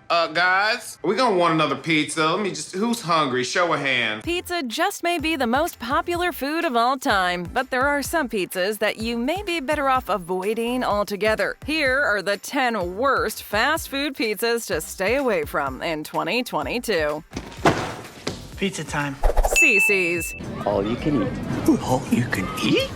Guys, we gonna want another pizza. Who's hungry? Show a hand. Pizza just may be the most popular food of all time, but there are some pizzas that you may be better off avoiding altogether. Here are the 10 worst fast food pizzas to stay away from in 2022. Pizza time. Cici's. All you can eat. All you can eat?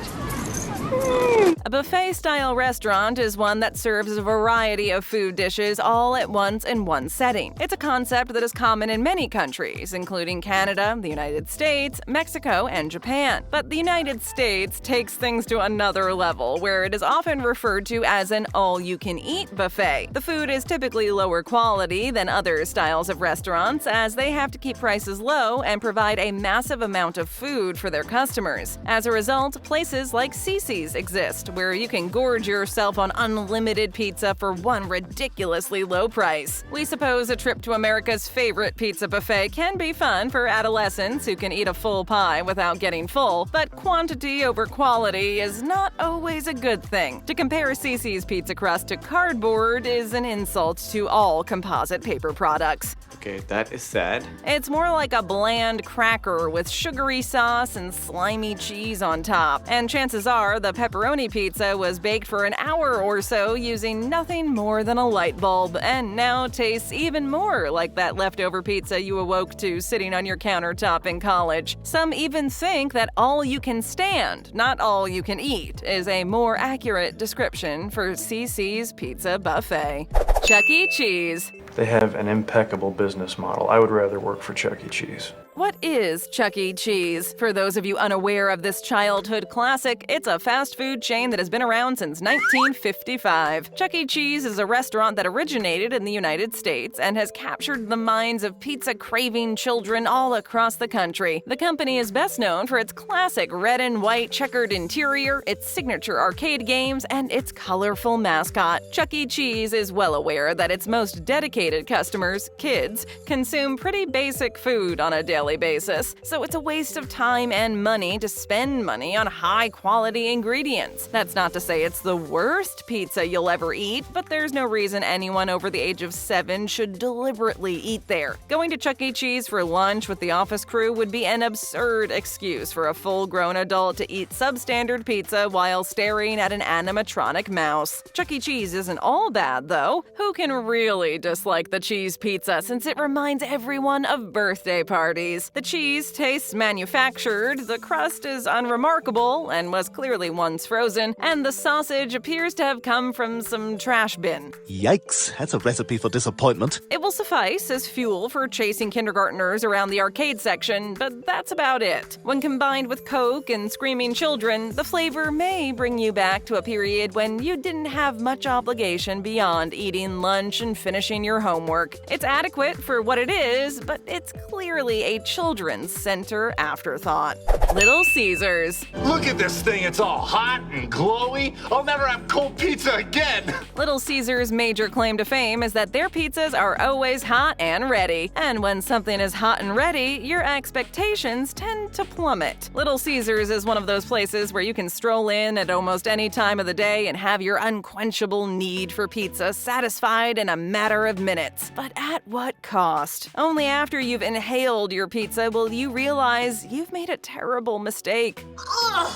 A buffet-style restaurant is one that serves a variety of food dishes all at once in one setting. It's a concept that is common in many countries, including Canada, the United States, Mexico, and Japan. But the United States takes things to another level, where it is often referred to as an all-you-can-eat buffet. The food is typically lower quality than other styles of restaurants, as they have to keep prices low and provide a massive amount of food for their customers. As a result, places like Cici's exist, where you can gorge yourself on unlimited pizza for one ridiculously low price. We suppose a trip to America's favorite pizza buffet can be fun for adolescents who can eat a full pie without getting full, but quantity over quality is not always a good thing. To compare Cici's pizza crust to cardboard is an insult to all composite paper products. Okay, that is sad. It's more like a bland cracker with sugary sauce and slimy cheese on top. And chances are the pepperoni pizza was baked for an hour or so using nothing more than a light bulb, and now tastes even more like that leftover pizza you awoke to sitting on your countertop in college. Some even think that all you can stand, not all you can eat, is a more accurate description for Cici's Pizza Buffet. Chuck E. Cheese. They have an impeccable business model. I would rather work for Chuck E. Cheese. What is Chuck E. Cheese? For those of you unaware of this childhood classic, it's a fast food chain that has been around since 1955. Chuck E. Cheese is a restaurant that originated in the United States and has captured the minds of pizza-craving children all across the country. The company is best known for its classic red and white checkered interior, its signature arcade games, and its colorful mascot. Chuck E. Cheese is well aware that its most dedicated customers, kids, consume pretty basic food on a daily basis, so it's a waste of time and money to spend money on high-quality ingredients. That's not to say it's the worst pizza you'll ever eat, but there's no reason anyone over the age of 7 should deliberately eat there. Going to Chuck E. Cheese for lunch with the office crew would be an absurd excuse for a full-grown adult to eat substandard pizza while staring at an animatronic mouse. Chuck E. Cheese isn't all bad, though. Who can really dislike the cheese pizza since it reminds everyone of birthday parties? The cheese tastes manufactured, the crust is unremarkable and was clearly once frozen, and the sausage appears to have come from some trash bin. Yikes, that's a recipe for disappointment. It will suffice as fuel for chasing kindergartners around the arcade section, but that's about it. When combined with Coke and screaming children, the flavor may bring you back to a period when you didn't have much obligation beyond eating lunch and finishing your homework. It's adequate for what it is, but it's clearly a children's center afterthought. Little Caesars. Look at this thing, it's all hot and glowy. I'll never have cold pizza again. Little Caesars' major claim to fame is that their pizzas are always hot and ready. And when something is hot and ready, your expectations tend to plummet. Little Caesars is one of those places where you can stroll in at almost any time of the day and have your unquenchable need for pizza satisfied in a matter of minutes. But at what cost? Only after you've inhaled your pizza will you realize you've made a terrible mistake. Ugh.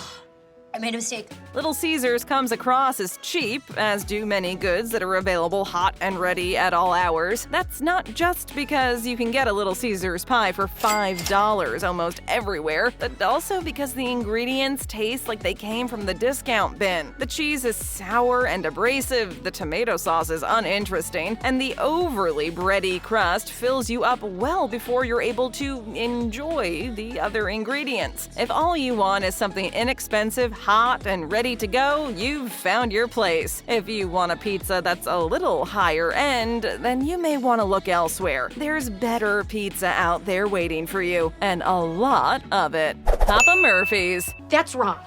I made a mistake. Little Caesars comes across as cheap, as do many goods that are available hot and ready at all hours. That's not just because you can get a Little Caesars pie for $5 almost everywhere, but also because the ingredients taste like they came from the discount bin. The cheese is sour and abrasive, the tomato sauce is uninteresting, and the overly bready crust fills you up well before you're able to enjoy the other ingredients. If all you want is something inexpensive, hot and ready to go, you've found your place. If you want a pizza that's a little higher end, then you may want to look elsewhere. There's better pizza out there waiting for you, and a lot of it. Papa Murphy's. That's wrong.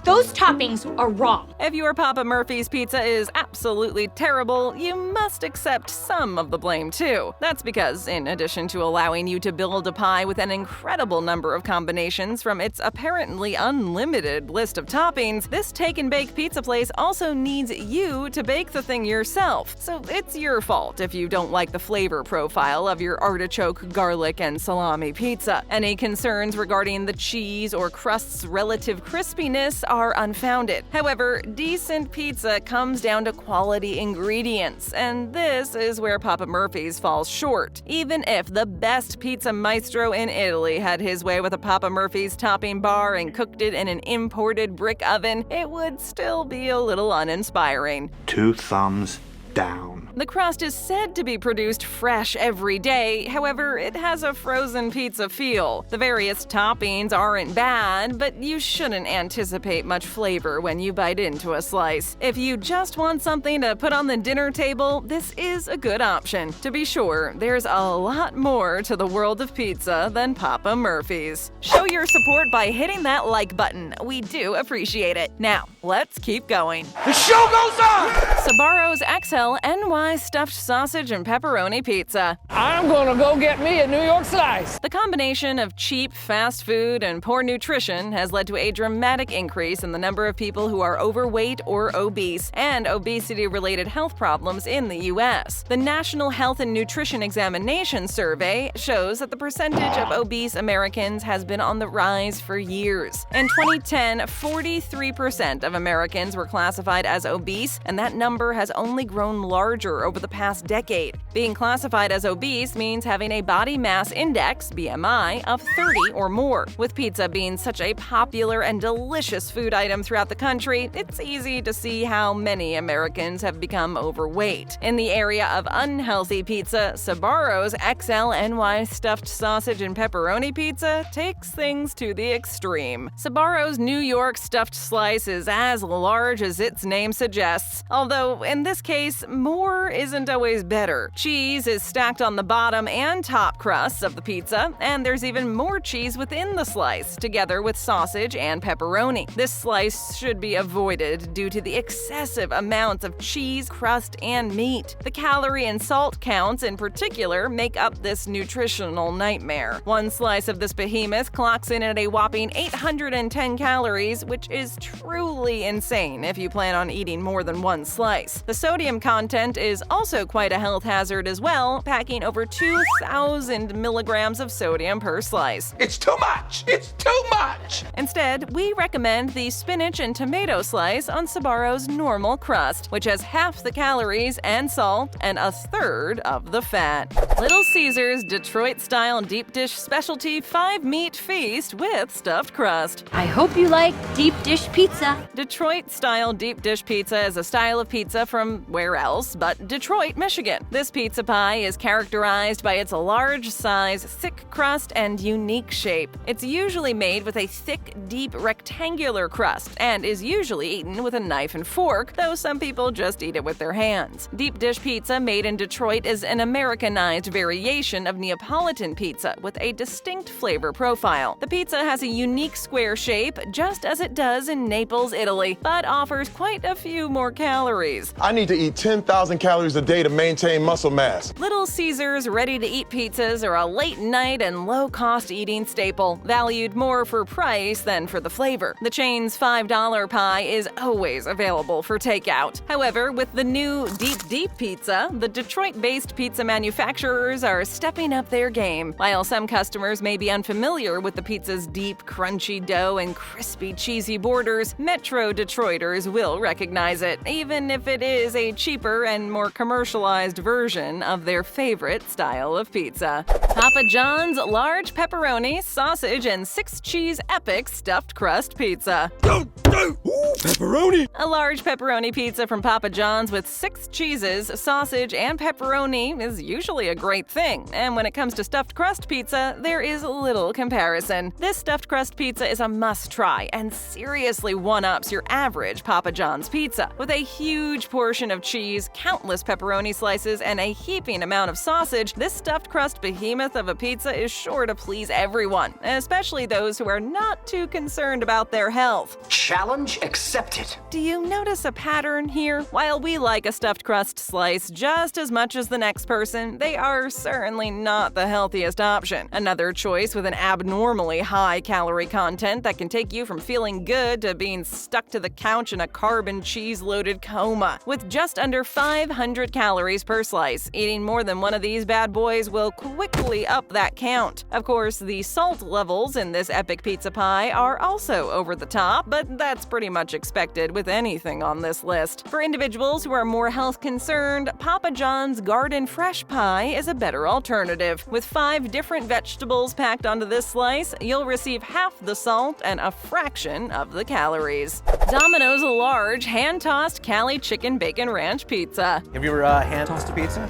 Those toppings are wrong. If your Papa Murphy's pizza is absolutely terrible, you must accept some of the blame too. That's because, in addition to allowing you to build a pie with an incredible number of combinations from its apparently unlimited list of toppings, this take-and-bake pizza place also needs you to bake the thing yourself. So it's your fault if you don't like the flavor profile of your artichoke, garlic, and salami pizza. Any concerns regarding the cheese or crust's relative crispiness are unfounded. However, decent pizza comes down to quality ingredients, and this is where Papa Murphy's falls short. Even if the best pizza maestro in Italy had his way with a Papa Murphy's topping bar and cooked it in an imported brick oven, it would still be a little uninspiring. 2 thumbs down. The crust is said to be produced fresh every day, however, it has a frozen pizza feel. The various toppings aren't bad, but you shouldn't anticipate much flavor when you bite into a slice. If you just want something to put on the dinner table, this is a good option. To be sure, there's a lot more to the world of pizza than Papa Murphy's. Show your support by hitting that like button. We do appreciate it. Now, let's keep going. The show goes on! Sbarro's XL NY stuffed sausage and pepperoni pizza. I'm gonna go get me a New York slice. The combination of cheap fast food and poor nutrition has led to a dramatic increase in the number of people who are overweight or obese and obesity-related health problems in the U.S. The National Health and Nutrition Examination Survey shows that the percentage of obese Americans has been on the rise for years. In 2010, 43% of Americans were classified as obese, and that number has only grown larger over the past decade. Being classified as obese means having a body mass index, BMI, of 30 or more. With pizza being such a popular and delicious food item throughout the country, it's easy to see how many Americans have become overweight. In the area of unhealthy pizza, Sbarro's XL NY stuffed sausage and pepperoni pizza takes things to the extreme. Sbarro's New York stuffed slice is as large as its name suggests, although in this case, more isn't always better. Cheese is stacked on the bottom and top crusts of the pizza, and there's even more cheese within the slice, together with sausage and pepperoni. This slice should be avoided due to the excessive amounts of cheese, crust, and meat. The calorie and salt counts in particular make up this nutritional nightmare. One slice of this behemoth clocks in at a whopping 810 calories, which is truly insane if you plan on eating more than one slice. The sodium content is also quite a health hazard as well, packing over 2,000 milligrams of sodium per slice. It's too much! It's too much! Instead, we recommend the spinach and tomato slice on Sbarro's normal crust, which has half the calories and salt and a third of the fat. Little Caesar's Detroit-style deep dish specialty 5-meat feast with stuffed crust. I hope you like deep dish pizza. Detroit-style deep dish pizza is a style of pizza from where else but Detroit, Michigan. This pizza pie is characterized by its large size, thick crust, and unique shape. It's usually made with a thick, deep, rectangular crust and is usually eaten with a knife and fork, though some people just eat it with their hands. Deep dish pizza made in Detroit is an Americanized variation of Neapolitan pizza with a distinct flavor profile. The pizza has a unique square shape, just as it does in Naples, Italy, but offers quite a few more calories. I need to eat 10,000 calories a day to maintain muscle mass. Little Caesar's ready-to-eat pizzas are a late-night and low-cost eating staple, valued more for price than for the flavor. The chain's $5 pie is always available for takeout. However, with the new Deep Pizza, the Detroit-based pizza manufacturers are stepping up their game. While some customers may be unfamiliar with the pizza's deep, crunchy dough and crispy, cheesy borders, Metro Detroiters will recognize it, even if it is a cheaper and more commercialized version of their favorite style of pizza. Papa John's large pepperoni, sausage, and 6-cheese epic stuffed crust pizza. Pepperoni! A large pepperoni pizza from Papa John's with 6 cheeses, sausage, and pepperoni is usually a great thing, and when it comes to stuffed crust pizza, there is little comparison. This stuffed crust pizza is a must-try and seriously one-ups your average Papa John's pizza. With a huge portion of cheese, countless pepperoni slices, and a heaping amount of sausage, this stuffed crust behemoth of a pizza is sure to please everyone, especially those who are not too concerned about their health. Challenge Challenge accepted. Do you notice a pattern here? While we like a stuffed crust slice just as much as the next person, they are certainly not the healthiest option. Another choice with an abnormally high calorie content that can take you from feeling good to being stuck to the couch in a carb and cheese-loaded coma. With just under 500 calories per slice, eating more than one of these bad boys will quickly up that count. Of course, the salt levels in this epic pizza pie are also over the top, but that's pretty much expected with anything on this list. For individuals who are more health concerned, Papa John's Garden Fresh Pie is a better alternative. With 5 different vegetables packed onto this slice, you'll receive half the salt and a fraction of the calories. Domino's large hand-tossed Cali chicken bacon ranch pizza. Have you ever hand-tossed a pizza?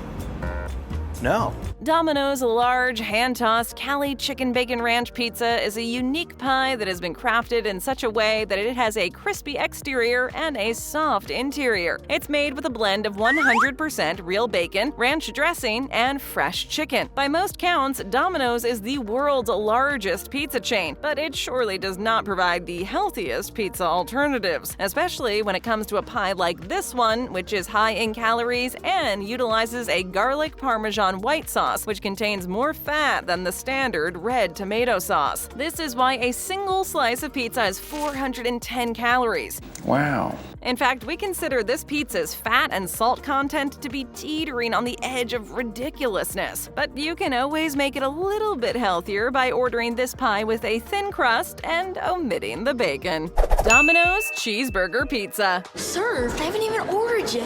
No. Domino's large, hand-tossed Cali chicken bacon ranch pizza is a unique pie that has been crafted in such a way that it has a crispy exterior and a soft interior. It's made with a blend of 100% real bacon, ranch dressing, and fresh chicken. By most counts, Domino's is the world's largest pizza chain, but it surely does not provide the healthiest pizza alternatives, especially when it comes to a pie like this one, which is high in calories and utilizes a garlic parmesan white sauce, which contains more fat than the standard red tomato sauce. This is why a single slice of pizza is 410 calories. Wow. In fact, we consider this pizza's fat and salt content to be teetering on the edge of ridiculousness. But you can always make it a little bit healthier by ordering this pie with a thin crust and omitting the bacon. Domino's Cheeseburger Pizza. Served? I haven't even ordered yet.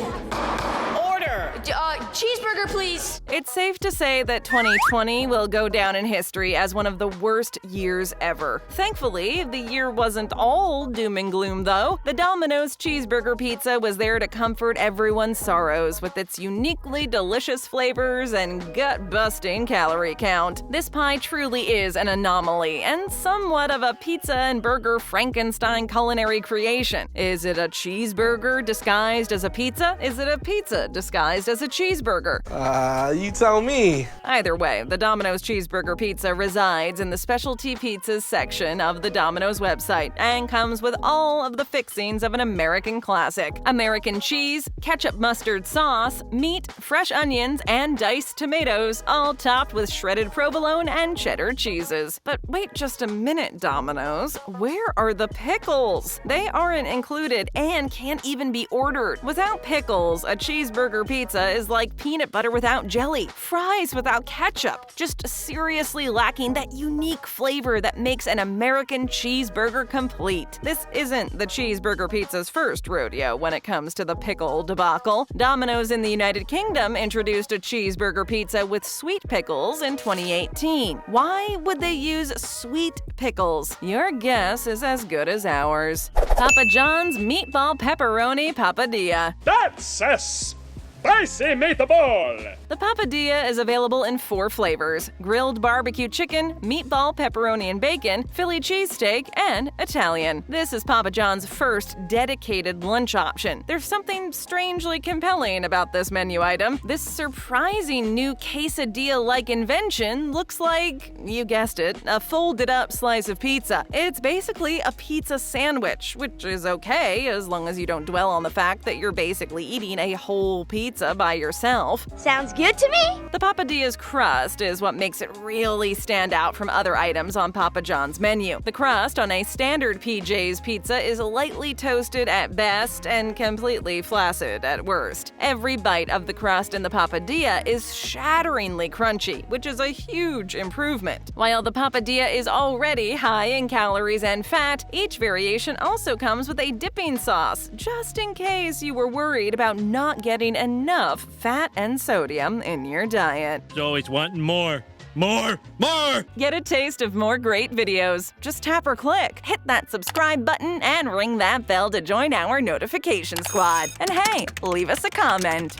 Order! Cheeseburger, please. It's safe to say that 2020 will go down in history as one of the worst years ever. Thankfully, the year wasn't all doom and gloom, though. The Domino's Cheeseburger Pizza was there to comfort everyone's sorrows with its uniquely delicious flavors and gut-busting calorie count. This pie truly is an anomaly and somewhat of a pizza and burger Frankenstein culinary creation. Is it a cheeseburger disguised as a pizza? Is it a pizza disguised as a cheeseburger? You tell me. Either way, the Domino's Cheeseburger Pizza resides in the specialty pizzas section of the Domino's website and comes with all of the fixings of an American classic. American cheese, ketchup mustard sauce, meat, fresh onions, and diced tomatoes, all topped with shredded provolone and cheddar cheeses. But wait just a minute, Domino's. Where are the pickles? They aren't included and can't even be ordered. Without pickles, a cheeseburger pizza is like peanut butter without jelly, fries without ketchup, just seriously lacking that unique flavor that makes an American cheeseburger complete. This isn't the cheeseburger pizza's first rodeo when it comes to the pickle debacle. Domino's in the United Kingdom introduced a cheeseburger pizza with sweet pickles in 2018. Why would they use sweet pickles? Your guess is as good as ours. Papa John's Meatball Pepperoni Papadia. That's a spicy meatball! The Papadia is available in 4 flavors: grilled barbecue chicken, meatball, pepperoni and bacon, Philly cheesesteak, and Italian. This is Papa John's first dedicated lunch option. There's something strangely compelling about this menu item. This surprising new quesadilla-like invention looks like, you guessed it, a folded-up slice of pizza. It's basically a pizza sandwich, which is okay as long as you don't dwell on the fact that you're basically eating a whole pizza by yourself. Sounds good to me. The Papadia's crust is what makes it really stand out from other items on Papa John's menu. The crust on a standard PJ's pizza is lightly toasted at best and completely flaccid at worst. Every bite of the crust in the Papadia is shatteringly crunchy, which is a huge improvement. While the Papadia is already high in calories and fat, each variation also comes with a dipping sauce, just in case you were worried about not getting enough fat and sodium in your diet. Always wanting more. More! Get a taste of more great videos. Just tap or click, hit that subscribe button, and ring that bell to join our notification squad. And hey, leave us a comment.